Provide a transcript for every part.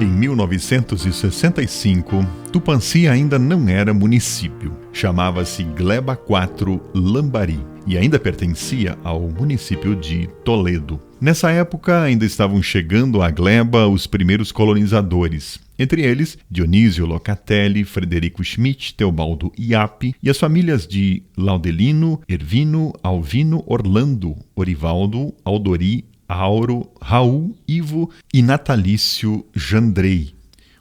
Em 1965, Tupãssi ainda não era município. Chamava-se Gleba IV Lambari e ainda pertencia ao município de Toledo. Nessa época, ainda estavam chegando à Gleba os primeiros colonizadores, entre eles Dionísio Locatelli, Frederico Schmidt, Teobaldo Iappi e as famílias de Laudelino, Ervino, Alvino, Orlando, Orivaldo, Aldori, Auro, Raul, Ivo e Natalício Jandrei.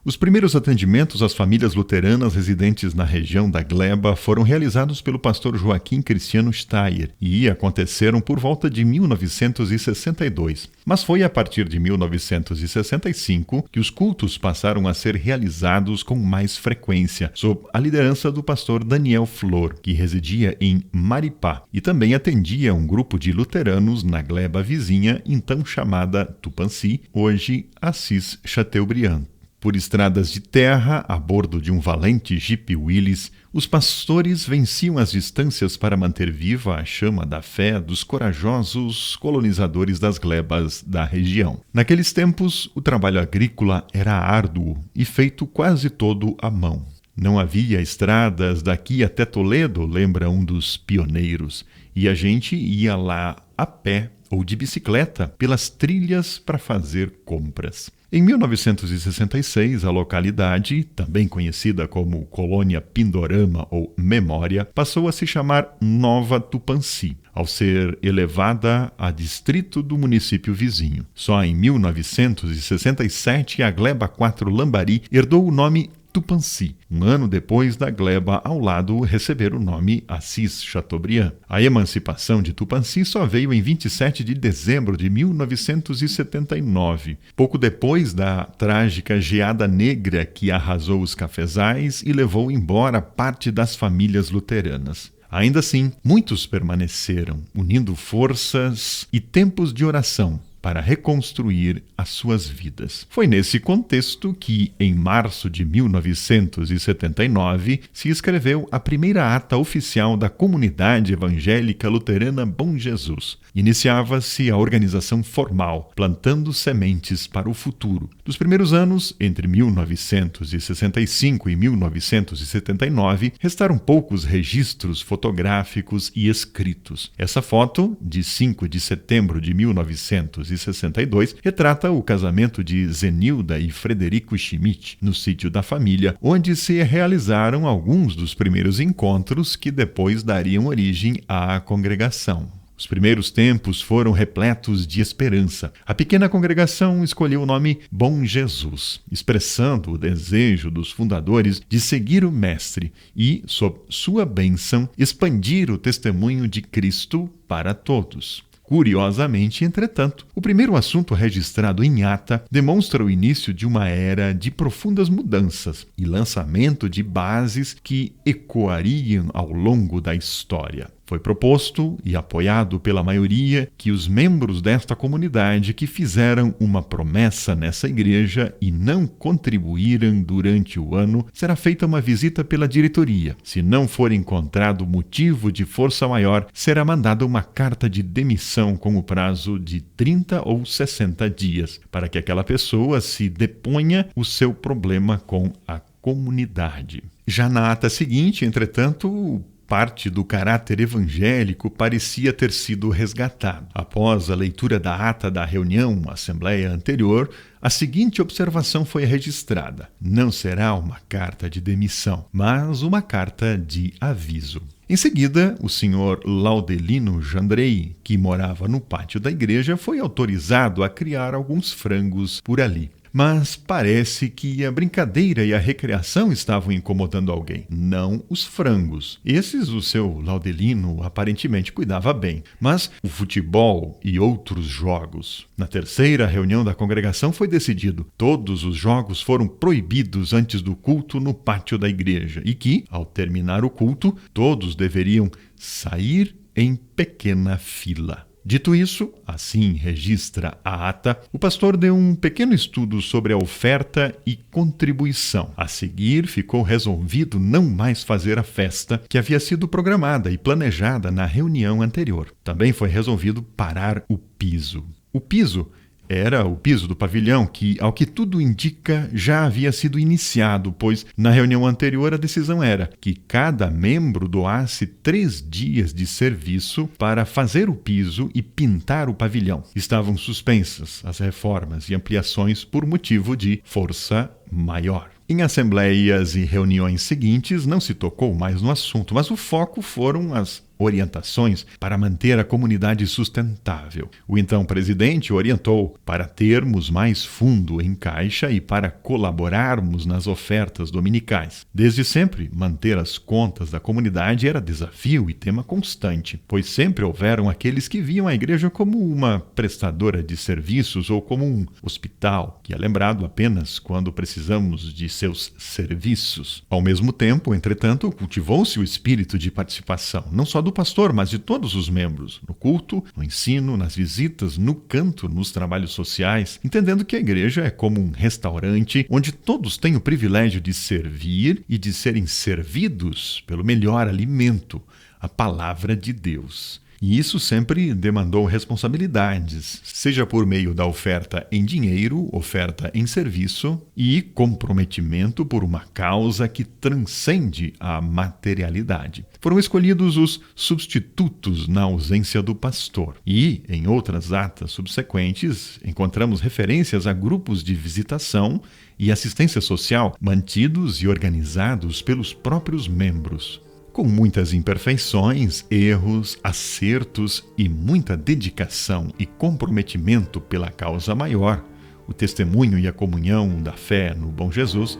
Os primeiros atendimentos às famílias luteranas residentes na região da Gleba foram realizados pelo pastor Joaquim Cristiano Steyer e aconteceram por volta de 1962. Mas foi a partir de 1965 que os cultos passaram a ser realizados com mais frequência, sob a liderança do pastor Daniel Flor, que residia em Maripá e também atendia um grupo de luteranos na Gleba vizinha, então chamada Tupãssi, hoje Assis Chateaubriand. Por estradas de terra, a bordo de um valente Jeep Willys, os pastores venciam as distâncias para manter viva a chama da fé dos corajosos colonizadores das glebas da região. Naqueles tempos, o trabalho agrícola era árduo e feito quase todo à mão. Não havia estradas daqui até Toledo, lembra um dos pioneiros, e a gente ia lá a pé ou de bicicleta pelas trilhas para fazer compras. Em 1966, a localidade, também conhecida como Colônia Pindorama ou Memória, passou a se chamar Nova Tupãssi, ao ser elevada a distrito do município vizinho. Só em 1967, a Gleba IV Lambari herdou o nome Tupãssi, um ano depois da Gleba ao lado receber o nome Assis Chateaubriand. A emancipação de Tupãssi só veio em 27 de dezembro de 1979, pouco depois da trágica geada negra que arrasou os cafezais e levou embora parte das famílias luteranas. Ainda assim, muitos permaneceram, unindo forças e tempos de oração para reconstruir as suas vidas. Foi nesse contexto que, em março de 1979, se escreveu a primeira ata oficial da Comunidade Evangélica Luterana Bom Jesus. Iniciava-se a organização formal, plantando sementes para o futuro. Dos primeiros anos, entre 1965 e 1979, restaram poucos registros fotográficos e escritos. Essa foto, de 5 de setembro de 1962, retrata o casamento de Zenilda e Frederico Schmidt no sítio da família, onde se realizaram alguns dos primeiros encontros que depois dariam origem à congregação. Os primeiros tempos foram repletos de esperança. A pequena congregação escolheu o nome Bom Jesus, expressando o desejo dos fundadores de seguir o Mestre e, sob sua bênção, expandir o testemunho de Cristo para todos. Curiosamente, entretanto, o primeiro assunto registrado em ata demonstra o início de uma era de profundas mudanças e lançamento de bases que ecoariam ao longo da história. Foi proposto e apoiado pela maioria que os membros desta comunidade que fizeram uma promessa nessa igreja e não contribuíram durante o ano, será feita uma visita pela diretoria. Se não for encontrado motivo de força maior, será mandada uma carta de demissão com o prazo de 30 ou 60 dias, para que aquela pessoa se deponha o seu problema com a comunidade. Já na ata seguinte, entretanto, parte do caráter evangélico parecia ter sido resgatado. Após a leitura da ata da reunião, assembleia anterior, a seguinte observação foi registrada: não será uma carta de demissão, mas uma carta de aviso. Em seguida, o senhor Laudelino Jandrei, que morava no pátio da igreja, foi autorizado a criar alguns frangos por ali. Mas parece que a brincadeira e a recreação estavam incomodando alguém, não os frangos. Esses o seu Laudelino aparentemente cuidava bem, mas o futebol e outros jogos. Na terceira reunião da congregação foi decidido: todos os jogos foram proibidos antes do culto no pátio da igreja e que, ao terminar o culto, todos deveriam sair em pequena fila. Dito isso, assim registra a ata, o pastor deu um pequeno estudo sobre a oferta e contribuição. A seguir, ficou resolvido não mais fazer a festa que havia sido programada e planejada na reunião anterior. Também foi resolvido parar o piso. O piso era o piso do pavilhão, que, ao que tudo indica, já havia sido iniciado, pois na reunião anterior a decisão era que cada membro doasse 3 dias de serviço para fazer o piso e pintar o pavilhão. Estavam suspensas as reformas e ampliações por motivo de força maior. Em assembleias e reuniões seguintes, não se tocou mais no assunto, mas o foco foram as orientações para manter a comunidade sustentável. O então presidente orientou para termos mais fundo em caixa e para colaborarmos nas ofertas dominicais. Desde sempre, manter as contas da comunidade era desafio e tema constante, pois sempre houveram aqueles que viam a igreja como uma prestadora de serviços ou como um hospital, que é lembrado apenas quando precisamos de seus serviços. Ao mesmo tempo, entretanto, cultivou-se o espírito de participação, não só do pastor, mas de todos os membros, no culto, no ensino, nas visitas, no canto, nos trabalhos sociais, entendendo que a igreja é como um restaurante onde todos têm o privilégio de servir e de serem servidos pelo melhor alimento, a palavra de Deus. E isso sempre demandou responsabilidades, seja por meio da oferta em dinheiro, oferta em serviço e comprometimento por uma causa que transcende a materialidade. Foram escolhidos os substitutos na ausência do pastor. E, em outras atas subsequentes, encontramos referências a grupos de visitação e assistência social mantidos e organizados pelos próprios membros. Com muitas imperfeições, erros, acertos e muita dedicação e comprometimento pela causa maior, o testemunho e a comunhão da fé no Bom Jesus,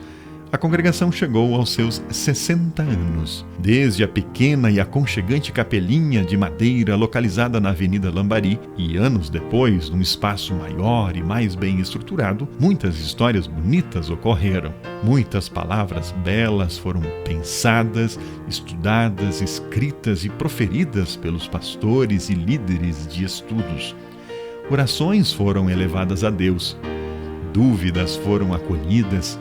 a congregação chegou aos seus 60 anos. Desde a pequena e aconchegante capelinha de madeira localizada na Avenida Lambari e anos depois, num espaço maior e mais bem estruturado, muitas histórias bonitas ocorreram. Muitas palavras belas foram pensadas, estudadas, escritas e proferidas pelos pastores e líderes de estudos. Orações foram elevadas a Deus, dúvidas foram acolhidas,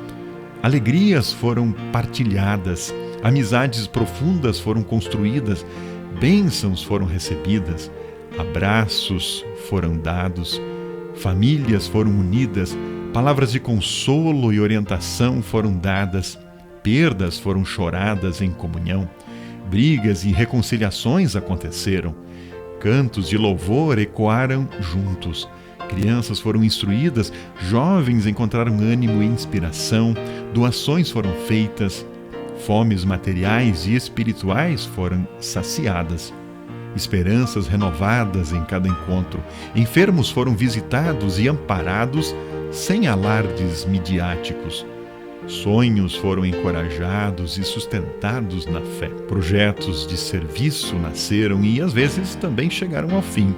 alegrias foram partilhadas, amizades profundas foram construídas, bênçãos foram recebidas, abraços foram dados, famílias foram unidas, palavras de consolo e orientação foram dadas, perdas foram choradas em comunhão, brigas e reconciliações aconteceram, cantos de louvor ecoaram juntos, crianças foram instruídas, jovens encontraram ânimo e inspiração, doações foram feitas, fomes materiais e espirituais foram saciadas, esperanças renovadas em cada encontro, enfermos foram visitados e amparados sem alardes midiáticos, sonhos foram encorajados e sustentados na fé, projetos de serviço nasceram e às vezes também chegaram ao fim.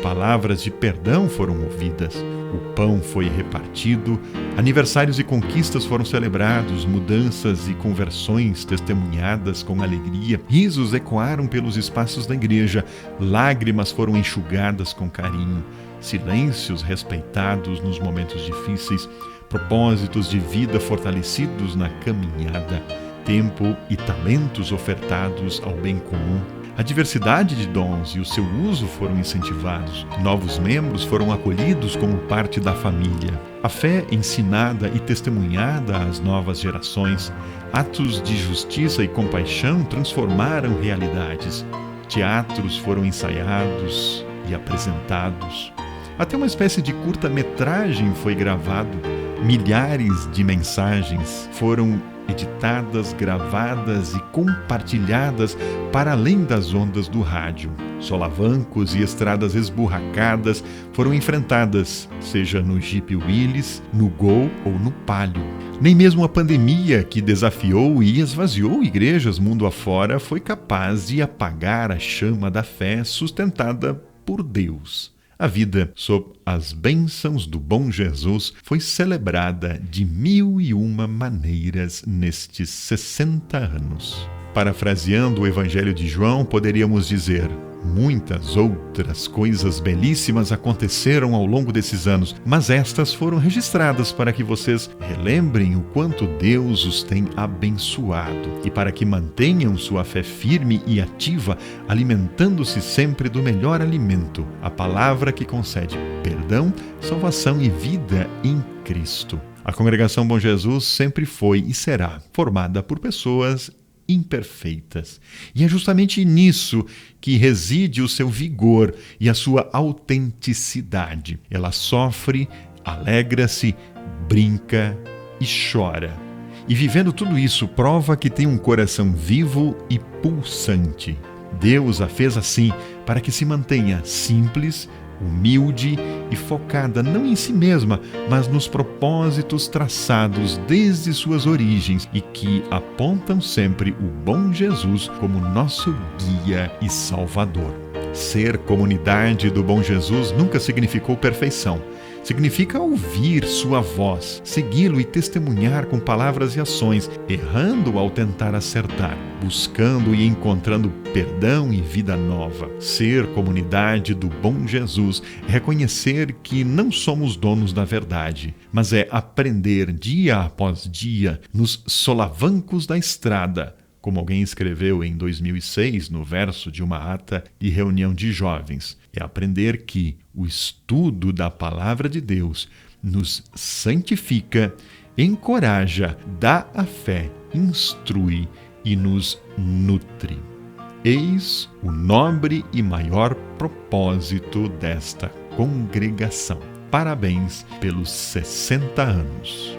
Palavras de perdão foram ouvidas, o pão foi repartido, aniversários e conquistas foram celebrados, mudanças e conversões testemunhadas com alegria, risos ecoaram pelos espaços da igreja, lágrimas foram enxugadas com carinho, silêncios respeitados nos momentos difíceis, propósitos de vida fortalecidos na caminhada, tempo e talentos ofertados ao bem comum. A diversidade de dons e o seu uso foram incentivados. Novos membros foram acolhidos como parte da família. A fé ensinada e testemunhada às novas gerações. Atos de justiça e compaixão transformaram realidades. Teatros foram ensaiados e apresentados. Até uma espécie de curta-metragem foi gravado. Milhares de mensagens foram editadas, gravadas e compartilhadas para além das ondas do rádio. Solavancos e estradas esburracadas foram enfrentadas, seja no Jeep Willys, no Gol ou no Palio. Nem mesmo a pandemia, que desafiou e esvaziou igrejas mundo afora, foi capaz de apagar a chama da fé sustentada por Deus. A vida, sob as bênçãos do Bom Jesus, foi celebrada de 1001 maneiras nestes 60 anos. Parafraseando o Evangelho de João, poderíamos dizer: Muitas outras coisas belíssimas aconteceram ao longo desses anos, mas estas foram registradas para que vocês relembrem o quanto Deus os tem abençoado e para que mantenham sua fé firme e ativa, alimentando-se sempre do melhor alimento, a palavra que concede perdão, salvação e vida em Cristo. A Congregação Bom Jesus sempre foi e será formada por pessoas imperfeitas. E é justamente nisso que reside o seu vigor e a sua autenticidade. Ela sofre, alegra-se, brinca e chora. E vivendo tudo isso, prova que tem um coração vivo e pulsante. Deus a fez assim para que se mantenha simples, humilde e focada não em si mesma, mas nos propósitos traçados desde suas origens e que apontam sempre o bom Jesus como nosso guia e salvador. Ser comunidade do bom Jesus nunca significou perfeição. Significa ouvir sua voz, segui-lo e testemunhar com palavras e ações, errando ao tentar acertar, buscando e encontrando perdão e vida nova. Ser comunidade do bom Jesus é reconhecer que não somos donos da verdade, mas é aprender dia após dia nos solavancos da estrada, como alguém escreveu em 2006 no verso de uma ata de reunião de jovens. É aprender que o estudo da palavra de Deus nos santifica, encoraja, dá a fé, instrui e nos nutre. Eis o nobre e maior propósito desta congregação. Parabéns pelos 60 anos.